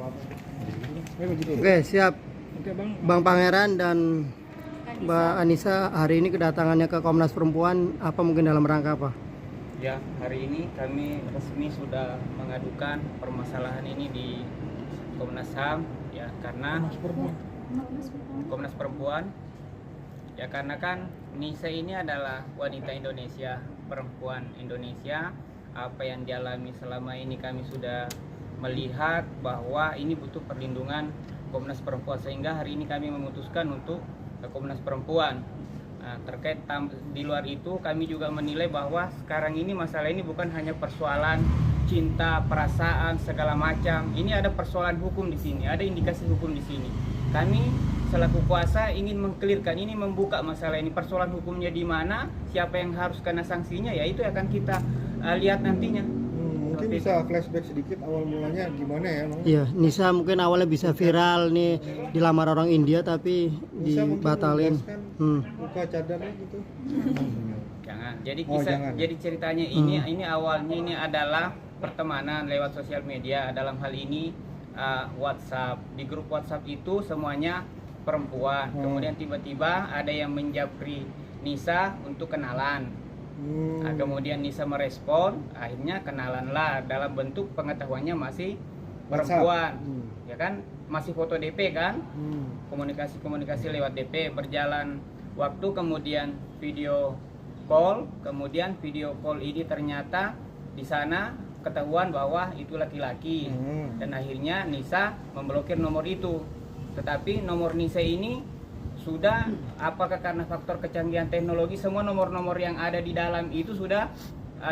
Oke, siap. Oke bang. Bang Pangeran dan Mbak Anissa, hari ini kedatangannya ke Komnas Perempuan, apa mungkin dalam rangka apa? Ya, hari ini kami resmi sudah mengadukan permasalahan ini di Komnas HAM, ya karena Komnas Perempuan, ya karena kan Nisa ini adalah wanita Indonesia, perempuan Indonesia. Apa yang dialami selama ini kami sudah melihat bahwa ini butuh perlindungan Komnas Perempuan, sehingga hari ini kami memutuskan untuk ke Komnas Perempuan. Nah, terkait di luar itu kami juga menilai bahwa sekarang ini masalah ini bukan hanya persoalan cinta, perasaan, segala macam. Ini ada persoalan hukum di sini, ada indikasi hukum di sini. Kami selaku kuasa ingin mengkelirkan ini, membuka masalah ini, persoalan hukumnya di mana, siapa yang harus kena sanksinya, ya itu akan kita lihat nantinya. Mungkin bisa flashback sedikit awal mulanya gimana ya, Bang? Iya, Nisa mungkin awalnya bisa viral nih, dilamar orang India tapi Nisa mungkin dibatalin. buka cadarnya gitu. Jangan. Jadi Jangan. jadi ceritanya ini awalnya ini adalah pertemanan lewat sosial media. Dalam hal ini WhatsApp. Di grup WhatsApp itu semuanya perempuan. Kemudian tiba-tiba ada yang menjapri Nisa untuk kenalan. Nah, kemudian Nisa merespon, akhirnya kenalanlah dalam bentuk pengetahuannya masih perempuan, ya kan, masih foto DP kan, komunikasi lewat DP, berjalan waktu kemudian video call, ini ternyata di sana ketahuan bahwa itu laki-laki, dan akhirnya Nisa memblokir nomor itu. Tetapi nomor Nisa ini sudah, apakah karena faktor kecanggihan teknologi, semua nomor-nomor yang ada di dalam itu sudah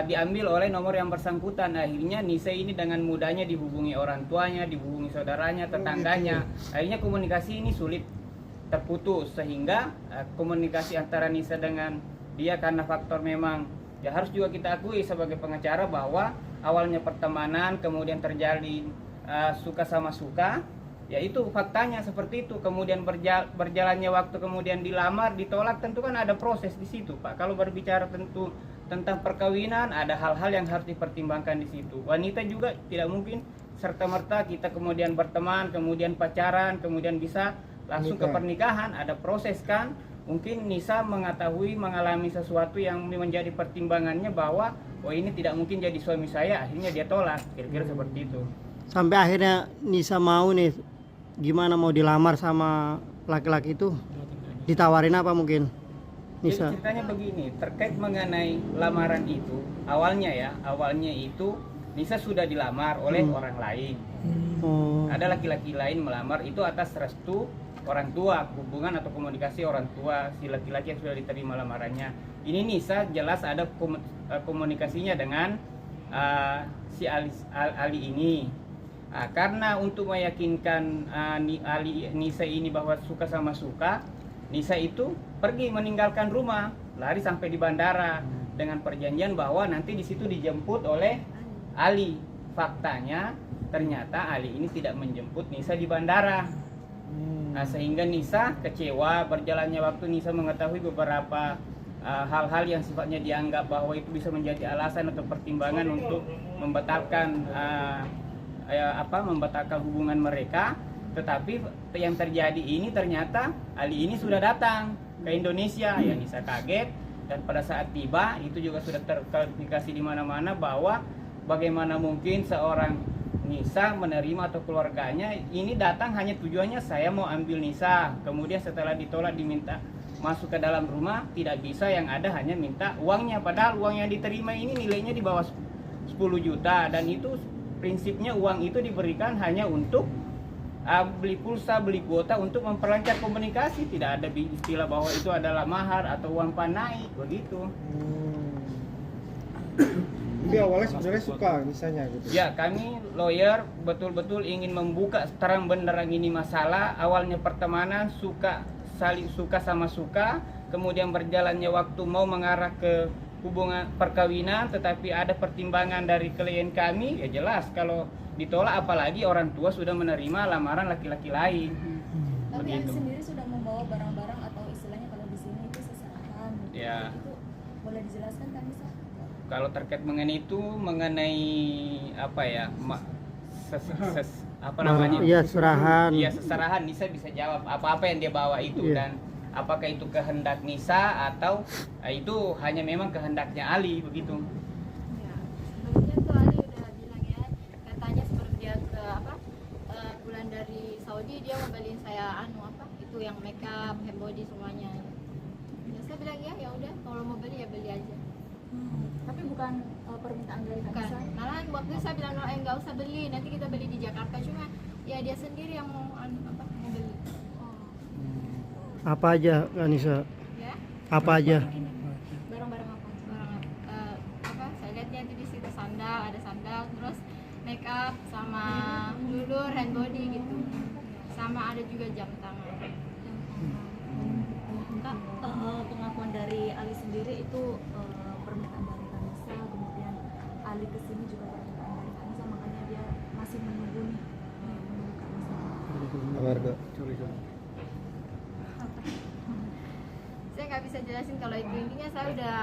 diambil oleh nomor yang bersangkutan. Akhirnya Nisa ini dengan mudahnya dihubungi orang tuanya, dihubungi saudaranya, tetangganya. Akhirnya komunikasi ini sulit terputus, sehingga komunikasi antara Nisa dengan dia karena faktor memang, ya harus juga kita akui sebagai pengacara bahwa awalnya pertemanan, kemudian terjadi suka sama suka. Ya itu faktanya seperti itu. Kemudian berjalannya waktu, kemudian dilamar, ditolak, tentu kan ada proses di situ, Pak. Kalau berbicara tentu tentang perkawinan, ada hal-hal yang harus dipertimbangkan di situ. Wanita juga tidak mungkin serta-merta kita kemudian berteman, kemudian pacaran, kemudian bisa langsung ke pernikahan. Ada proses kan. Mungkin Nisa mengetahui, mengalami sesuatu yang menjadi pertimbangannya bahwa oh ini tidak mungkin jadi suami saya, akhirnya dia tolak, kira-kira seperti itu. Sampai akhirnya Nisa mau nih, gimana mau dilamar sama laki-laki itu? Ditawarin apa mungkin? Nisa. Jadi ceritanya begini, terkait mengenai lamaran itu, awalnya itu Nisa sudah dilamar oleh orang lain. Ada laki-laki lain melamar itu atas restu orang tua, hubungan atau komunikasi orang tua si laki-laki yang sudah diterima lamarannya. Ini Nisa jelas ada komunikasinya dengan si Ali ini. Karena untuk meyakinkan Nisa ini bahwa suka sama suka, Nisa itu pergi meninggalkan rumah, lari sampai di bandara dengan perjanjian bahwa nanti di situ dijemput oleh Ali. Faktanya ternyata Ali ini tidak menjemput Nisa di bandara. Nah, sehingga Nisa kecewa. Berjalannya waktu Nisa mengetahui beberapa hal-hal yang sifatnya dianggap bahwa itu bisa menjadi alasan atau pertimbangan untuk membatalkan membatalkan hubungan mereka. Tetapi yang terjadi ini ternyata Ali ini sudah datang ke Indonesia. Ya Nisa kaget, dan pada saat tiba itu juga sudah terklarifikasi di mana-mana bahwa bagaimana mungkin seorang Nisa menerima atau keluarganya ini datang hanya tujuannya saya mau ambil Nisa, kemudian setelah ditolak diminta masuk ke dalam rumah, tidak bisa, yang ada hanya minta uangnya, padahal uang yang diterima ini nilainya di bawah 10 juta, dan itu prinsipnya uang itu diberikan hanya untuk beli pulsa, beli kuota untuk memperlancar komunikasi. Tidak ada istilah bahwa itu adalah mahar atau uang panai begitu. Jadi awalnya sebenarnya suka misalnya gitu. Ya, kami lawyer betul-betul ingin membuka terang benderang ini masalah. Awalnya pertemanan, saling suka sama suka, kemudian berjalannya waktu mau mengarah ke hubungan perkawinan, tetapi ada pertimbangan dari klien kami. Ya jelas kalau ditolak, apalagi orang tua sudah menerima lamaran laki-laki lain. Tapi Anda sendiri sudah membawa barang-barang atau istilahnya kalau di sini itu seserahan. Ya. Itu boleh dijelaskan kami, Sa? Kalau terkait mengenai itu, mengenai apa ya, apa namanya? Iya, serahan. Iya, seserahan. Nisa bisa jawab apa-apa yang dia bawa itu, Iya. dan apakah itu kehendak Nisa atau itu hanya memang kehendaknya Ali begitu. Ya, sebelumnya tuh Ali udah bilang ya, katanya sebelum dia ke pulang dari Saudi dia mau beliin saya itu yang makeup, hand body semuanya. Ya saya bilang ya udah kalau mau beli ya beli aja. Tapi bukan permintaan dari Bukan. Kanisa. Malahan waktu itu saya bilang nggak usah beli, nanti kita beli di Jakarta, cuma ya dia sendiri yang mau mau beli. Apa aja Kanisa? Ya. Apa aja? Barang-barang apa? Barang saya lihatnya di situ ada sandal, terus make up sama lulur, hand body gitu, sama ada juga jam tangan. Kak, pengakuan dari Ali sendiri itu permintaan dari Kanisa, kemudian Ali kesini juga permintaan dari Kanisa, makanya dia masih menunggu nih, menunggu Kanisa. Keluarga. Saya nggak bisa jelasin kalau itu, intinya saya udah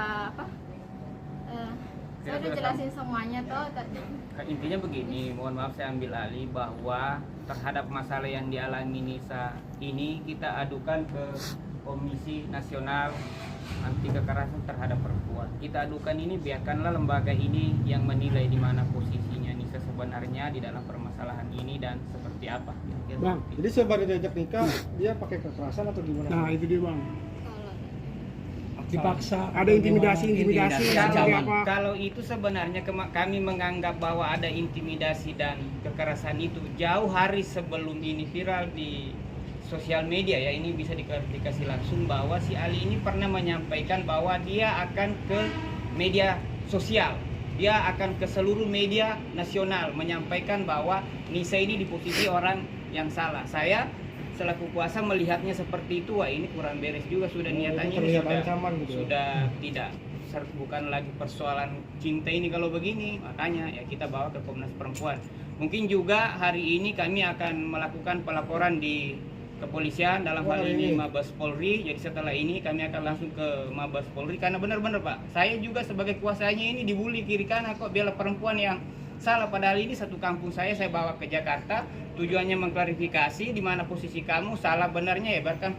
saya udah Sudah jelasin semuanya toh. Intinya begini, mohon maaf saya ambil alih bahwa terhadap masalah yang dialami Nisa ini kita adukan ke Komisi Nasional Anti Kekerasan Terhadap Perempuan. Kita adukan ini, biarkanlah lembaga ini yang menilai di mana posisinya Nisa sebenarnya di dalam permasalahan ini dan seperti apa. Kira-kira Bang, seperti itu. Jadi sebab diajak nikah dia pakai kekerasan atau gimana? nah itu dia bang, Kalau dipaksa, ada intimidasi seperti apa? Kalau itu sebenarnya kami menganggap bahwa ada intimidasi dan kekerasan itu jauh hari sebelum ini viral di sosial media ya, ini bisa diklarifikasi langsung bahwa si Ali ini pernah menyampaikan bahwa dia akan ke media sosial, dia akan ke seluruh media nasional menyampaikan bahwa Nisa ini di posisi orang yang salah. Saya selaku kuasa melihatnya seperti itu, wah ini kurang beres juga, sudah niatannya ini terlihat sudah ancaman gitu ya? sudah tidak bukan lagi persoalan cinta ini kalau begini, makanya ya kita bawa ke Komnas Perempuan. Mungkin juga hari ini kami akan melakukan pelaporan di kepolisian, dalam hal ini Mabes Polri. Jadi setelah ini kami akan langsung ke Mabes Polri, karena benar-benar Pak, saya juga sebagai kuasanya ini dibully kiri kanan kok, bela perempuan yang salah, padahal ini satu kampung saya bawa ke Jakarta tujuannya mengklarifikasi di mana posisi kamu salah benarnya ya, bahkan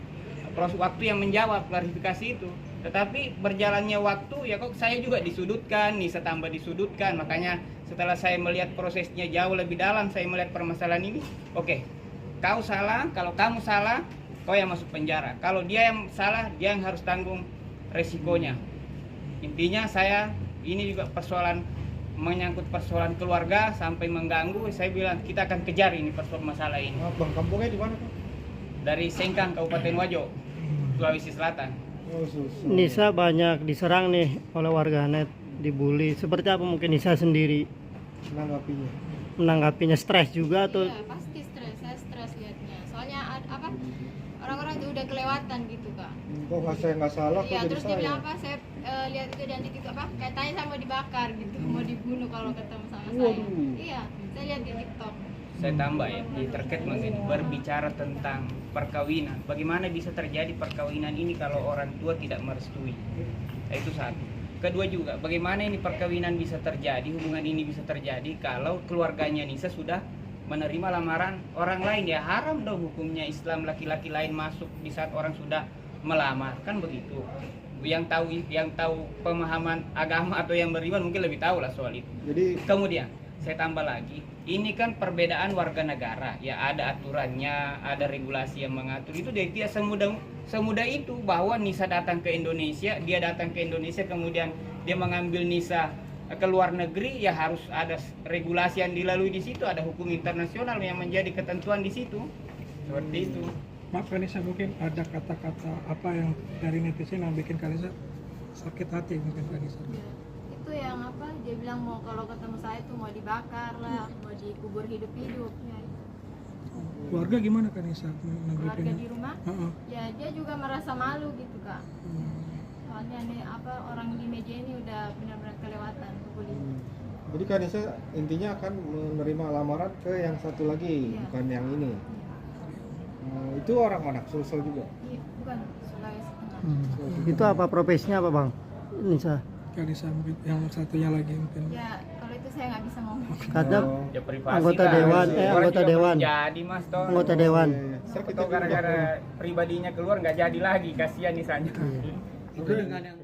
proses waktu yang menjawab klarifikasi itu. Tetapi berjalannya waktu ya kok saya juga disudutkan, Nisa tambah disudutkan. Makanya setelah saya melihat prosesnya jauh lebih dalam, saya melihat permasalahan ini, oke, kau salah, kalau kamu salah, kau yang masuk penjara. Kalau dia yang salah, dia yang harus tanggung resikonya. Intinya saya, ini juga persoalan menyangkut persoalan keluarga sampai mengganggu. Saya bilang kita akan kejar ini persoalan masalah ini. Bang, kampungnya di mana Pak? Dari Sengkang, Kabupaten Wajo, Sulawesi Selatan. Oh, susah. Nisa banyak diserang nih oleh warganet, dibully. Seperti apa mungkin Nisa sendiri Menanggapinya. menanggapinya, stres juga atau ya pasti stres, saya stres liatnya. Soalnya orang-orang itu udah kelewatan gitu Kak. Kok saya nggak salah, kok Iya, jadi terus dia saya? bilang saya lihat itu dan itu katanya saya mau dibakar gitu, mau dibunuh kalau ketemu sama saya. Waduh. Iya, saya lihat di TikTok. Saya tambah ya, di terkait mengenai berbicara tentang perkawinan. Bagaimana bisa terjadi perkawinan ini kalau orang tua tidak merestui? Itu satu. Kedua juga, bagaimana ini perkawinan bisa terjadi, hubungan ini bisa terjadi kalau keluarganya Nisa sudah menerima lamaran orang lain. Ya haram dong hukumnya Islam laki-laki lain masuk di saat orang sudah melamar, kan begitu. Yang tahu pemahaman agama atau yang beriman mungkin lebih tahu lah soal itu. Jadi Kemudian saya tambah lagi, ini kan perbedaan warga negara, ya ada aturannya, ada regulasi yang mengatur. Itu dia tidak semudah itu bahwa Nisa datang ke Indonesia, dia datang ke Indonesia kemudian dia mengambil Nisa ke luar negeri, ya harus ada regulasi yang dilalui di situ, ada hukum internasional yang menjadi ketentuan di situ. Seperti itu. Maaf Kanisa, mungkin ada kata-kata apa yang dari netizen yang bikin Kanisa sakit hati mungkin Kanisa? Ya, itu yang dia bilang mau kalau ketemu saya tuh mau dibakar lah, mau dikubur hidup-hidup. Ya, Keluarga gimana Kanisa keluarga menanggapinya? di rumah, Heeh. ya dia juga merasa malu gitu Kak. Soalnya nih orang di meja ini udah benar-benar kelewatan ke polisi. Jadi Kanisa intinya akan menerima lamaran ke yang satu lagi, Iya. bukan yang ini. Itu orang mana? Sulsel juga. Iya, bukan Sulawesi Tengah. itu apa profesinya apa Bang Nisa? Kanisa mungkin yang satunya lagi mungkin. Ya, kalau itu saya nggak bisa ngomong. Kadang Oh. Ya privasi Anggota lah. dewan, Orang anggota juga dewan. belum jadi mas toh. anggota dewan. Sakit Atau gara-gara pribadinya keluar nggak jadi lagi, kasihan misalnya. Iya. Itu dengan yang